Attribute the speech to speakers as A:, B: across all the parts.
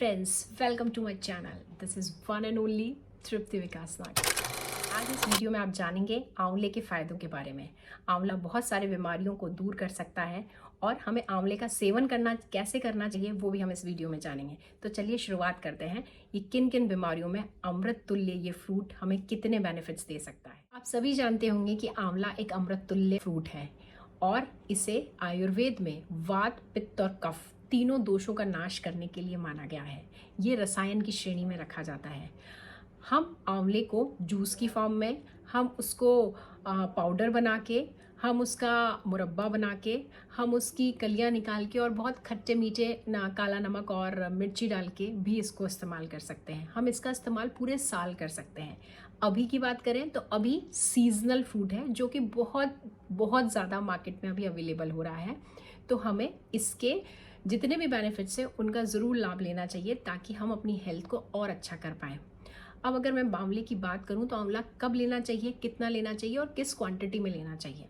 A: Friends, welcome to my channel. This is one and only Tripti Vikas Nag. आज इस video में आप जानेंगे आंवले के फ़ायदों के बारे में। आंवला बहुत सारे बीमारियों को दूर कर सकता है और हमें आंवले का सेवन कैसे करना चाहिए वो भी हम इस वीडियो में जानेंगे। तो चलिए शुरुआत करते हैं। ये किन किन बीमारियों में अमृत तुल्य ये फ्रूट हमें कितने बेनिफिट्स दे सकता है। आप सभी जानते होंगे कि आंवला एक अमृत तुल्य फ्रूट है और इसे आयुर्वेद में वात, पित्त और कफ तीनों दोषों का नाश करने के लिए माना गया है। ये रसायन की श्रेणी में रखा जाता है। हम आंवले को जूस की फॉर्म में, हम उसको पाउडर बना के, हम उसका मुरब्बा बना के, हम उसकी कलियां निकाल के और बहुत खट्टे मीठे काला नमक और मिर्ची डाल के भी इसको इस्तेमाल कर सकते हैं। हम इसका इस्तेमाल पूरे साल कर सकते हैं। अभी की बात करें तो अभी सीजनल फ्रूट है जो कि बहुत बहुत ज़्यादा मार्केट में अभी अवेलेबल हो रहा है। तो हमें इसके जितने भी बेनिफिट्स हैं उनका ज़रूर लाभ लेना चाहिए ताकि हम अपनी हेल्थ को और अच्छा कर पाएँ। अब अगर मैं आंवले की बात करूं तो आंवला कब लेना चाहिए, कितना लेना चाहिए और किस क्वांटिटी में लेना चाहिए।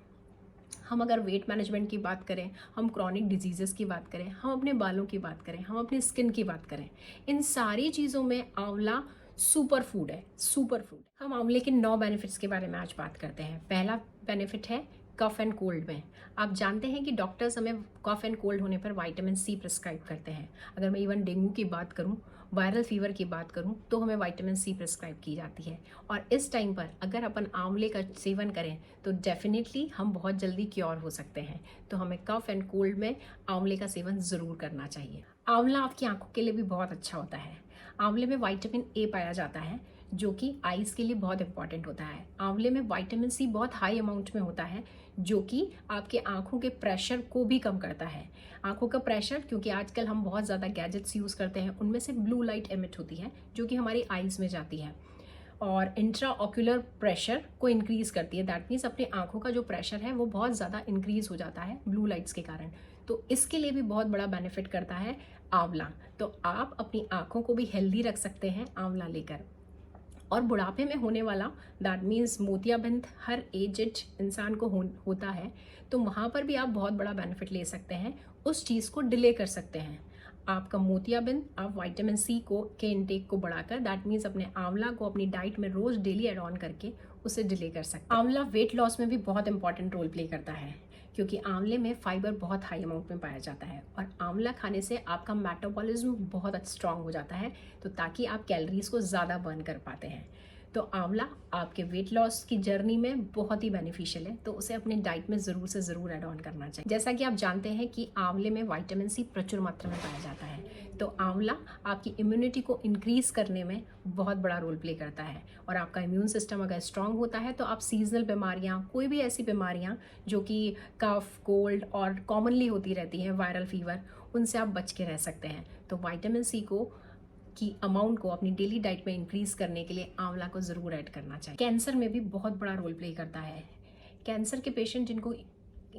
A: हम अगर वेट मैनेजमेंट की बात करें, हम क्रॉनिक डिजीज़ेस की बात करें, हम अपने बालों की बात करें, हम अपनी स्किन की बात करें, इन सारी चीज़ों में आंवला सुपर फूड है, सुपर फूड। हम आंवले के 9 बेनिफिट्स के बारे में आज बात करते हैं। पहला बेनिफिट है कफ एंड कोल्ड में। आप जानते हैं कि डॉक्टर्स हमें कफ एंड कोल्ड होने पर विटामिन सी प्रिस्क्राइब करते हैं। अगर मैं इवन डेंगू की बात करूं, वायरल फीवर की बात करूं तो हमें विटामिन सी प्रिस्क्राइब की जाती है। और इस टाइम पर अगर अपन आंवले का सेवन करें तो डेफिनेटली हम बहुत जल्दी क्योर हो सकते हैं। तो हमें कफ एंड कोल्ड में आंवले का सेवन ज़रूर करना चाहिए। आंवला आपकी आंखों के लिए भी बहुत अच्छा होता है। आंवले में विटामिन ए पाया जाता है जो कि आईज के लिए बहुत इंपॉर्टेंट होता है। आंवले में विटामिन सी बहुत हाई अमाउंट में होता है जो कि आपके आंखों के प्रेशर को भी कम करता है। आंखों का प्रेशर, क्योंकि आजकल हम बहुत ज़्यादा गैजेट्स यूज़ करते हैं, उनमें से ब्लू लाइट एमिट होती है जो कि हमारी आईज़ में जाती है और इंट्रा ऑक्यूलर प्रेशर को इंक्रीज़ करती है। दैट मीन्स अपनी आंखों का जो प्रेशर है वो बहुत ज़्यादा इंक्रीज़ हो जाता है ब्लू लाइट्स के कारण। तो इसके लिए भी बहुत बड़ा बेनिफिट करता है आंवला। तो आप अपनी आंखों को भी हेल्दी रख सकते हैं आंवला लेकर। और बुढ़ापे में होने वाला, दैट मीन्स मोतियाबिंद हर एजेड इंसान को होता है, तो वहाँ पर भी आप बहुत बड़ा बेनिफिट ले सकते हैं। उस चीज़ को डिले कर सकते हैं। आपका मोतियाबिंद आप विटामिन सी के इनटेक को बढ़ाकर, दैट मीन्स अपने आंवला को अपनी डाइट में रोज़ डेली एड ऑन करके उसे डिले कर सकते हैं। आंवला वेट लॉस में भी बहुत इंपॉर्टेंट रोल प्ले करता है क्योंकि आंवले में फाइबर बहुत हाई अमाउंट में पाया जाता है और आंवला खाने से आपका मेटाबॉलिज्म बहुत स्ट्रांग हो जाता है, तो ताकि आप कैलोरीज को ज़्यादा बर्न कर पाते हैं। तो आंवला आपके वेट लॉस की जर्नी में बहुत ही बेनिफिशियल है, तो उसे अपनी डाइट में ज़रूर से ज़रूर ऐड ऑन करना चाहिए। जैसा कि आप जानते हैं कि आंवले में विटामिन सी प्रचुर मात्रा में पाया जाता है, तो आंवला आपकी इम्यूनिटी को इंक्रीज़ करने में बहुत बड़ा रोल प्ले करता है। और आपका इम्यून सिस्टम अगर स्ट्रांग होता है तो आप सीजनल बीमारियाँ, कोई भी ऐसी बीमारियाँ जो कि कफ, कोल्ड और कॉमनली होती रहती हैं, वायरल फीवर, उनसे आप बच के रह सकते हैं। तो विटामिन सी की अमाउंट को अपनी डेली डाइट में इंक्रीज़ करने के लिए आंवला को ज़रूर ऐड करना चाहिए। कैंसर में भी बहुत बड़ा रोल प्ले करता है। कैंसर के पेशेंट जिनको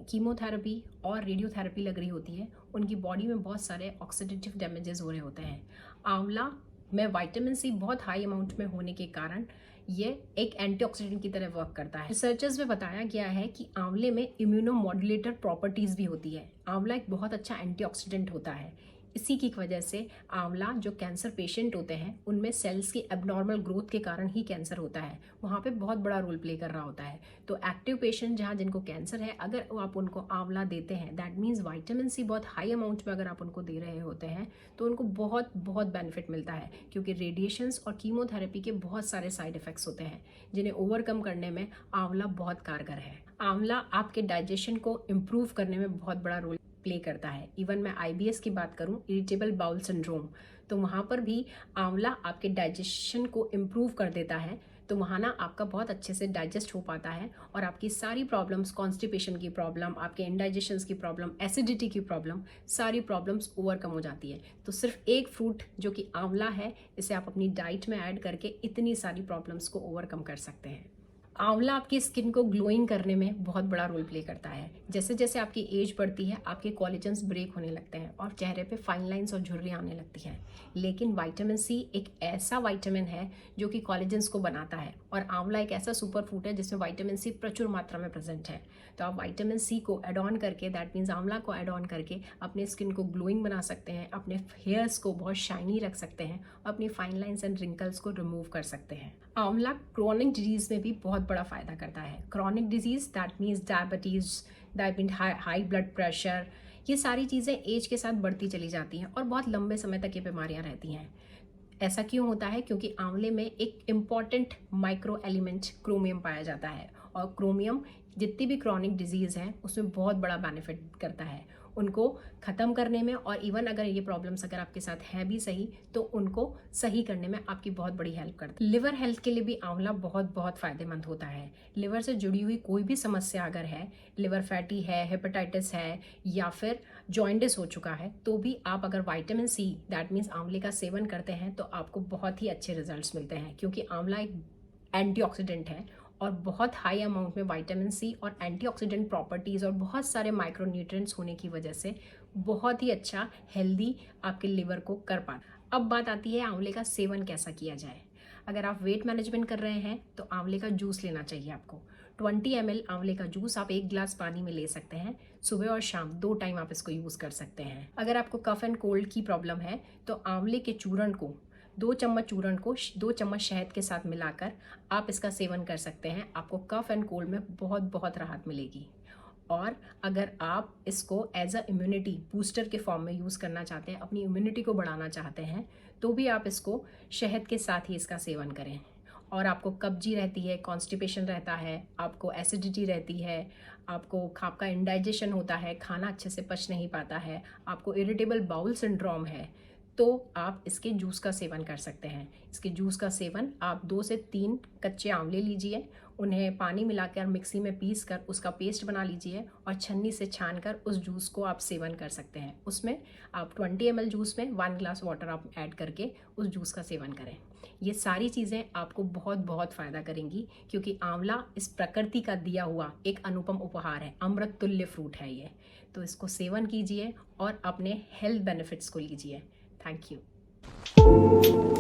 A: कीमोथेरेपी और रेडियोथेरेपी लग रही होती है, उनकी बॉडी में बहुत सारे ऑक्सीडेटिव डैमेजेस हो रहे होते हैं। आंवला में विटामिन सी बहुत हाई अमाउंट में होने के कारण ये एक एंटीऑक्सीडेंट की तरह वर्क करता है। रिसर्चर्स में बताया गया है कि आंवले में इम्यूनोमॉड्यूलेटर प्रॉपर्टीज़ भी होती है। आंवला एक बहुत अच्छा एंटीऑक्सीडेंट होता है। इसी की वजह से आंवला, जो कैंसर पेशेंट होते हैं उनमें सेल्स की एबनॉर्मल ग्रोथ के कारण ही कैंसर होता है, वहाँ पे बहुत बड़ा रोल प्ले कर रहा होता है। तो एक्टिव पेशेंट जहाँ जिनको कैंसर है, अगर आप उनको आंवला देते हैं, दैट मीन्स विटामिन सी बहुत हाई अमाउंट में अगर आप उनको दे रहे होते हैं तो उनको बहुत बहुत बेनिफिट मिलता है। क्योंकि रेडिएशंस और कीमोथेरेपी के बहुत सारे साइड इफ़ेक्ट्स होते हैं जिन्हें ओवरकम करने में आंवला बहुत कारगर है। आंवला आपके डाइजेशन को इम्प्रूव करने में बहुत बड़ा रोल प्ले करता है। इवन मैं IBS की बात करूं, इरिटेबल बाउल सिंड्रोम, तो वहाँ पर भी आंवला आपके डाइजेशन को इम्प्रूव कर देता है। तो वहाँ ना आपका बहुत अच्छे से डाइजेस्ट हो पाता है और आपकी सारी प्रॉब्लम्स, कॉन्स्टिपेशन की प्रॉब्लम, आपके इंडाइजेशंस की प्रॉब्लम, एसिडिटी की प्रॉब्लम, सारी प्रॉब्लम्स ओवरकम हो जाती है। तो सिर्फ एक फ्रूट जो कि आंवला है, इसे आप अपनी डाइट में ऐड करके इतनी सारी प्रॉब्लम्स को ओवरकम कर सकते हैं। आंवला आपकी स्किन को ग्लोइंग करने में बहुत बड़ा रोल प्ले करता है। जैसे जैसे आपकी एज बढ़ती है आपके कोलेजन्स ब्रेक होने लगते हैं और चेहरे पे फाइन लाइंस और झुर्रियाँ आने लगती हैं। लेकिन विटामिन सी एक ऐसा विटामिन है जो कि कोलेजन्स को बनाता है, और आंवला एक ऐसा सुपर फूड है जिसमें विटामिन सी प्रचुर मात्रा में प्रेजेंट है। तो आप विटामिन सी को एड ऑन करके, दैट मीन्स आंवला को एड ऑन करके अपने स्किन को ग्लोइंग बना सकते हैं, अपने हेयर्स को बहुत शाइनी रख सकते हैं, अपनी फाइन लाइंस एंड रिंकल्स को रिमूव कर सकते हैं। आंवला क्रॉनिक डिजीज में भी बहुत बड़ा फायदा करता है। Chronic disease that means diabetes, high blood pressure, ये सारी चीज़ें एज के साथ बढ़ती चली जाती हैं और बहुत लंबे समय तक ये बीमारियां रहती हैं। ऐसा क्यों होता है? क्योंकि आंवले में एक इम्पॉर्टेंट माइक्रो एलिमेंट क्रोमियम पाया जाता है, और क्रोमियम जितनी भी क्रॉनिक डिजीज़ हैं उसमें बहुत बड़ा बेनिफिट करता है उनको ख़त्म करने में, और इवन अगर ये प्रॉब्लम्स अगर आपके साथ है भी सही तो उनको सही करने में आपकी बहुत बड़ी हेल्प करता है। लिवर हेल्थ के लिए भी आंवला बहुत बहुत फ़ायदेमंद होता है। लिवर से जुड़ी हुई कोई भी समस्या अगर है, लिवर फैटी है, हेपेटाइटिस है या फिर जॉइंटिस हो चुका है, तो भी आप अगर विटामिन सी दैट मीन्स आंवले का सेवन करते हैं तो आपको बहुत ही अच्छे रिजल्ट्स मिलते हैं। क्योंकि आंवला एक एंटीऑक्सीडेंट है और बहुत हाई अमाउंट में विटामिन सी और एंटीऑक्सीडेंट प्रॉपर्टीज़ और बहुत सारे माइक्रोन्यूट्रिएंट्स होने की वजह से बहुत ही अच्छा हेल्दी आपके लिवर को कर पाता। अब बात आती है आंवले का सेवन कैसा किया जाए। अगर आप वेट मैनेजमेंट कर रहे हैं तो आंवले का जूस लेना चाहिए आपको। 20 ml आंवले का जूस आप 1 गिलास पानी में ले सकते हैं। सुबह और शाम 2 टाइम आप इसको यूज़ कर सकते हैं। अगर आपको कफ एंड कोल्ड की प्रॉब्लम है तो आंवले के चूर्ण को 2 चम्मच चूर्ण को 2 चम्मच शहद के साथ मिलाकर आप इसका सेवन कर सकते हैं। आपको कफ एंड कोल्ड में बहुत बहुत राहत मिलेगी। और अगर आप इसको एज अ इम्यूनिटी बूस्टर के फॉर्म में यूज़ करना चाहते हैं, अपनी इम्यूनिटी को बढ़ाना चाहते हैं, तो भी आप इसको शहद के साथ ही इसका सेवन करें। और आपको कब्जी रहती है, कॉन्स्टिपेशन रहता है, आपको एसिडिटी रहती है, आपका इंडाइजेशन होता है, खाना अच्छे से पच नहीं पाता है, आपको इरिटेबल बाउल सिंड्रोम है, तो आप इसके जूस का सेवन कर सकते हैं। इसके जूस का सेवन आप 2 से 3 कच्चे आंवले लीजिए, उन्हें पानी मिलाकर मिक्सी में पीस कर उसका पेस्ट बना लीजिए और छन्नी से छानकर उस जूस को आप सेवन कर सकते हैं। उसमें आप 20 ml जूस में 1 गिलास वाटर आप ऐड करके उस जूस का सेवन करें। ये सारी चीज़ें आपको बहुत बहुत फ़ायदा करेंगी, क्योंकि आंवला इस प्रकृति का दिया हुआ एक अनुपम उपहार है, अमृत तुल्य फ्रूट है ये। तो इसको सेवन कीजिए और अपने हेल्थ बेनिफिट्स को लीजिए। Thank you.